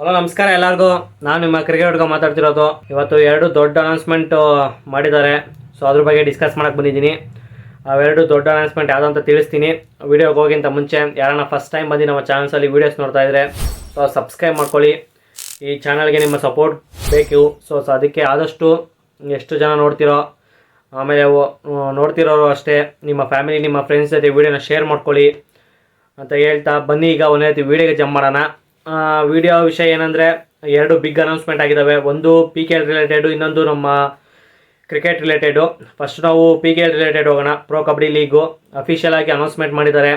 Hello ನಮಸ್ಕಾರ ಎಲ್ಲರಿಗೂ. ನಾನು ನಿಮ್ಮ ಕ್ರಿಕೆಟ್ ಹುಡುಗ ಮಾತಾಡ್ತಿರೋದು. ಇವತ್ತು ಎರಡು ದೊಡ್ಡ ಅನೌನ್ಸ್ಮೆಂಟ್ ಮಾಡಿದ್ದಾರೆ. ಸೊ ಅದ್ರ ಬಗ್ಗೆ ಡಿಸ್ಕಸ್ ಮಾಡಕ್ಕೆ ಬಂದಿದ್ದೀನಿ. ಅವೆರಡು ದೊಡ್ಡ ಅನೌನ್ಸ್ಮೆಂಟ್ ಯಾವುದು ಅಂತ ತಿಳಿಸ್ತೀನಿ. ವಿಡಿಯೋಗೆ ಹೋಗಿಂತ ಮುಂಚೆ ಯಾರನ್ನ ಫಸ್ಟ್ ಟೈಮ್ ಬಂದು ನಮ್ಮ ಚಾನಲ್ಸಲ್ಲಿ ವೀಡಿಯೋಸ್ ನೋಡ್ತಾ ಇದ್ದರೆ ಸೊ ಸಬ್ಸ್ಕ್ರೈಬ್ ಮಾಡ್ಕೊಳ್ಳಿ. ಈ ಚಾನಲ್ಗೆ ನಿಮ್ಮ ಸಪೋರ್ಟ್ ಬೇಕು. ಸೊ ಅದಕ್ಕೆ ಆದಷ್ಟು ಎಷ್ಟು ಜನ ನೋಡ್ತಿರೋ, ಆಮೇಲೆ ನೋಡ್ತಿರೋರು ಅಷ್ಟೇ ನಿಮ್ಮ ಫ್ಯಾಮಿಲಿ ನಿಮ್ಮ ಫ್ರೆಂಡ್ಸ್ ಜೊತೆ ವೀಡಿಯೋನ ಶೇರ್ ಮಾಡ್ಕೊಳ್ಳಿ ಅಂತ ಹೇಳ್ತಾ ಬನ್ನಿ ಈಗ ಒಂದೇ ರೀತಿ ವೀಡಿಯೋಗೆ ಜಂಪ್ ಮಾಡೋಣ. ವಿಡಿಯೋ ವಿಷಯ ಏನಂದರೆ, ಎರಡು ಬಿಗ್ ಅನೌನ್ಸ್ಮೆಂಟ್ ಆಗಿದ್ದಾವೆ. ಒಂದು PKL ರಿಲೇಟೆಡು, ಇನ್ನೊಂದು ನಮ್ಮ ಕ್ರಿಕೆಟ್ ರಿಲೇಟೆಡು. ಫಸ್ಟ್ ನಾವು PKL ರಿಲೇಟೆಡ್ ಹೋಗೋಣ. ಪ್ರೋ ಕಬಡ್ಡಿ ಲೀಗು ಅಫಿಷಿಯಲ್ ಆಗಿ ಅನೌನ್ಸ್ಮೆಂಟ್ ಮಾಡಿದ್ದಾರೆ.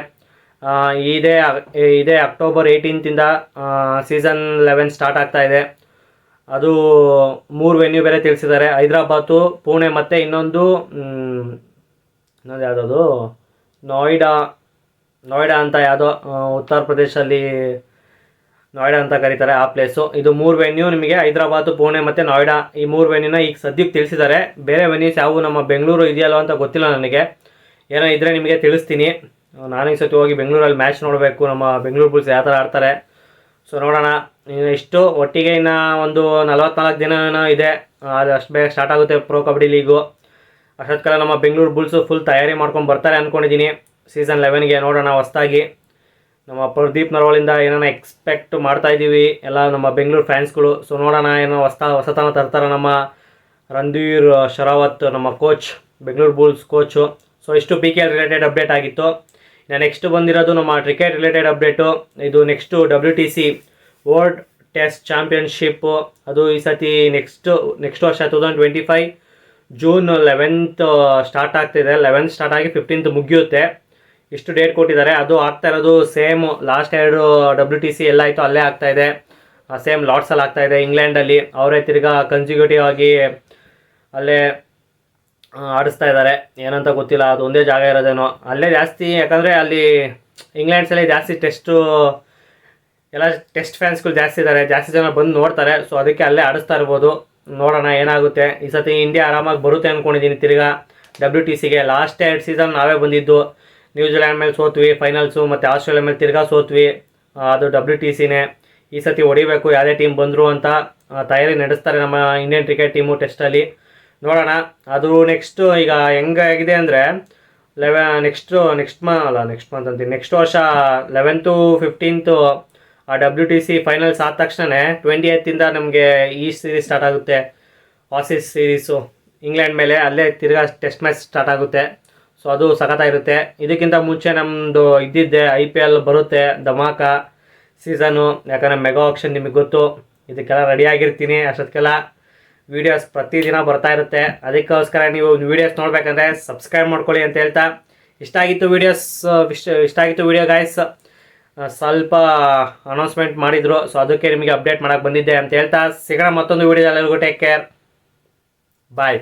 ಇದೇ ಅಕ್ಟೋಬರ್ 18 ಸೀಸನ್ 11 ಸ್ಟಾರ್ಟ್ ಆಗ್ತಾ ಇದೆ. ಅದು 3 ವೆನ್ಯೂ ಬೇರೆ ತಿಳಿಸಿದ್ದಾರೆ. ಹೈದರಾಬಾದು, ಪುಣೆ ಮತ್ತು ಇನ್ನೊಂದು ಯಾವುದದು ನೋಯ್ಡಾ ಅಂತ ಯಾವುದೋ ಉತ್ತರ ಪ್ರದೇಶದಲ್ಲಿ ನೋಯ್ಡಾ ಅಂತ ಕರೀತಾರೆ ಆ ಪ್ಲೇಸು. ಇದು 3 ವೆನ್ಯೂ ನಿಮಗೆ ಹೈದರಾಬಾದು, ಪುಣೆ ಮತ್ತು ನೋಯ್ಡಾ. ಈ 3 ವೆನ್ಯೂನ ಈಗ ಸದ್ಯಕ್ಕೆ ತಿಳಿಸಿದ್ದಾರೆ. ಬೇರೆ ವೆನ್ಯೂಸ್ ಯಾವುವು ನಮ್ಮ ಬೆಂಗಳೂರು ಇದೆಯಲ್ಲೋ ಅಂತ ಗೊತ್ತಿಲ್ಲ ನನಗೆ. ಏನೋ ಇದ್ದರೆ ನಿಮಗೆ ತಿಳಿಸ್ತೀನಿ. ನಾನು ಈ ಸತಿ ಹೋಗಿ ಬೆಂಗಳೂರಲ್ಲಿ ಮ್ಯಾಚ್ ನೋಡಬೇಕು. ನಮ್ಮ ಬೆಂಗಳೂರು ಬುಲ್ಸ್ ಯಾವ ಥರ ಆಡ್ತಾರೆ ಸೊ ನೋಡೋಣ. ಇಷ್ಟು ಒಟ್ಟಿಗೆ ಇನ್ನು ಒಂದು 44 ದಿನ ಇದೆ. ಅದು ಅಷ್ಟು ಬೇಗ ಸ್ಟಾರ್ಟ್ ಆಗುತ್ತೆ ಪ್ರೋ ಕಬಡ್ಡಿ ಲೀಗು. ಅಷ್ಟೊತ್ಕಾಲ ನಮ್ಮ ಬೆಂಗಳೂರು ಬುಲ್ಸು ಫುಲ್ ತಯಾರಿ ಮಾಡ್ಕೊಂಡು ಬರ್ತಾರೆ ಅಂದ್ಕೊಂಡಿದ್ದೀನಿ ಸೀಸನ್ 11ಗೆ. ನೋಡೋಣ, ಹೊಸ್ದಾಗಿ ನಮ್ಮ ಪ್ರದೀಪ್ ನರವಳಿಂದ ಏನಾನ ಎಕ್ಸ್ಪೆಕ್ಟ್ ಮಾಡ್ತಾಯಿದ್ದೀವಿ ಎಲ್ಲ ನಮ್ಮ ಬೆಂಗಳೂರು ಫ್ಯಾನ್ಸ್ಗಳು. ಸೊ ನೋಡೋಣ, ಏನೋ ಹೊಸತನ ತರ್ತಾರೆ ನಮ್ಮ ರಣಧೀರ್ ಶರಾವತ್, ನಮ್ಮ coach, Bengaluru Bulls coach. So ಇಷ್ಟು PKL ರಿಲೇಟೆಡ್ ಅಪ್ಡೇಟ್ ಆಗಿತ್ತು. ಇನ್ನು ನೆಕ್ಸ್ಟ್ ಬಂದಿರೋದು ನಮ್ಮ ಕ್ರಿಕೆಟ್ ರಿಲೇಟೆಡ್ ಅಪ್ಡೇಟು. ಇದು ನೆಕ್ಸ್ಟು WTC ವರ್ಲ್ಡ್ ಟೆಸ್ಟ್ ಚಾಂಪಿಯನ್ಶಿಪ್ಪು. ಅದು ಈ ಸತಿ ನೆಕ್ಸ್ಟ್ ವರ್ಷ 2025 ಜೂನ್ 11th ಸ್ಟಾರ್ಟ್ ಆಗ್ತಿದೆ. 11th ಸ್ಟಾರ್ಟ್ ಆಗಿ 15th ಮುಗಿಯುತ್ತೆ. ಇಷ್ಟು ಡೇಟ್ ಕೊಟ್ಟಿದ್ದಾರೆ. ಅದು ಆಗ್ತಾ ಇರೋದು ಸೇಮ್ ಲಾಸ್ಟ್ 2 WTC ಎಲ್ಲ ಆಯಿತು ಅಲ್ಲೇ ಆಗ್ತಾಯಿದೆ. ಸೇಮ್ ಲಾರ್ಡ್ಸಲ್ಲಿ ಆಗ್ತಾಯಿದೆ ಇಂಗ್ಲೆಂಡಲ್ಲಿ. ಅವರೇ ತಿರ್ಗಾ ಕನ್ಸಿಕ್ಯೂಟಿವ್ ಆಗಿ ಅಲ್ಲೇ ಆಡಿಸ್ತಾ ಇದ್ದಾರೆ. ಏನಂತ ಗೊತ್ತಿಲ್ಲ, ಅದು ಒಂದೇ ಜಾಗ ಇರೋದೇನೋ ಅಲ್ಲೇ ಜಾಸ್ತಿ. ಯಾಕಂದರೆ ಅಲ್ಲಿ ಇಂಗ್ಲೆಂಡ್ಸಲ್ಲಿ ಜಾಸ್ತಿ ಟೆಸ್ಟ್ ಫ್ಯಾನ್ಸ್ಗಳು ಜಾಸ್ತಿ ಇದ್ದಾರೆ, ಜಾಸ್ತಿ ಜನ ಬಂದು ನೋಡ್ತಾರೆ. ಸೊ ಅದಕ್ಕೆ ಅಲ್ಲೇ ಆಡಿಸ್ತಾ ಇರ್ಬೋದು. ನೋಡೋಣ ಏನಾಗುತ್ತೆ. ಈ ಸತಿ ಇಂಡಿಯಾ ಆರಾಮಾಗಿ ಬರುತ್ತೆ ಅಂದ್ಕೊಂಡಿದ್ದೀನಿ ತಿರ್ಗಾ WTCಗೆ. ಲಾಸ್ಟ್ 2 ಸೀಸನ್ ನಾವೇ ಬಂದಿದ್ದು. ನ್ಯೂಜಿಲ್ಯಾಂಡ್ ಮೇಲೆ ಸೋತ್ವಿ ಫೈನಲ್ಸು, ಮತ್ತು ಆಸ್ಟ್ರೇಲಿಯಾ ಮೇಲೆ ತಿರ್ಗಾ ಸೋತ್ವಿ. ಅದು WTCನೇ. ಈ ಸತಿ ಹೊಡಿಬೇಕು ಯಾವುದೇ ಟೀಮ್ ಬಂದರು ಅಂತ ತಯಾರಿ ನಡೆಸ್ತಾರೆ ನಮ್ಮ ಇಂಡಿಯನ್ ಕ್ರಿಕೆಟ್ ಟೀಮು ಟೆಸ್ಟಲ್ಲಿ. ನೋಡೋಣ. ಅದು ನೆಕ್ಸ್ಟು ಈಗ ಹೆಂಗಾಗಿದೆ ಅಂದರೆ ನೆಕ್ಸ್ಟ್ ವರ್ಷ 11th 15th WTC ಫೈನಲ್ಸ್ ಆದ ತಕ್ಷಣ 28th ನಮಗೆ ಈ ಸೀರೀಸ್ ಸ್ಟಾರ್ಟ್ ಆಗುತ್ತೆ. ಆಸೀಸ್ ಸೀರೀಸು ಇಂಗ್ಲೆಂಡ್ ಮೇಲೆ. ಅಲ್ಲೇ ತಿರ್ಗಾ ಟೆಸ್ಟ್ ಮ್ಯಾಚ್ ಸ್ಟಾರ್ಟ್ ಆಗುತ್ತೆ. ಸೊ ಅದು ಸಖತ್ತಾಗಿರುತ್ತೆ. ಇದಕ್ಕಿಂತ ಮುಂಚೆ ನಮ್ಮದು ಇದ್ದಿದ್ದೆ IPL ಬರುತ್ತೆ, ಧಮಾಕ ಸೀಸನು. ಯಾಕಂದರೆ ಮೆಗಾ ಆಕ್ಷನ್ ನಿಮಗೆ ಗೊತ್ತು. ಇದಕ್ಕೆಲ್ಲ ರೆಡಿಯಾಗಿರ್ತೀನಿ. ಅಷ್ಟೊತ್ತಿಗೆಲ್ಲ ವೀಡಿಯೋಸ್ ಪ್ರತಿದಿನ ಬರ್ತಾ ಇರುತ್ತೆ. ಅದಕ್ಕೋಸ್ಕರ ನೀವು ವೀಡಿಯೋಸ್ ನೋಡಬೇಕಂದ್ರೆ ಸಬ್ಸ್ಕ್ರೈಬ್ ಮಾಡ್ಕೊಳ್ಳಿ ಅಂತ ಹೇಳ್ತಾ, ಇಷ್ಟ ಆಗಿತ್ತು ವಿಡಿಯೋ ಗಾಯ್ಸ್. ಸ್ವಲ್ಪ ಅನೌನ್ಸ್ಮೆಂಟ್ ಮಾಡಿದರು. ಸೊ ಅದಕ್ಕೆ ನಿಮಗೆ ಅಪ್ಡೇಟ್ ಮಾಡೋಕ್ಕೆ ಬಂದಿದ್ದೆ ಅಂತ ಹೇಳ್ತಾ ಸಿಗೋಣ ಮತ್ತೊಂದು ವೀಡಿಯೋದಲ್ಲಿ. ಎಲ್ಲರಿಗೂ ಟೇಕ್ ಕೇರ್, ಬಾಯ್.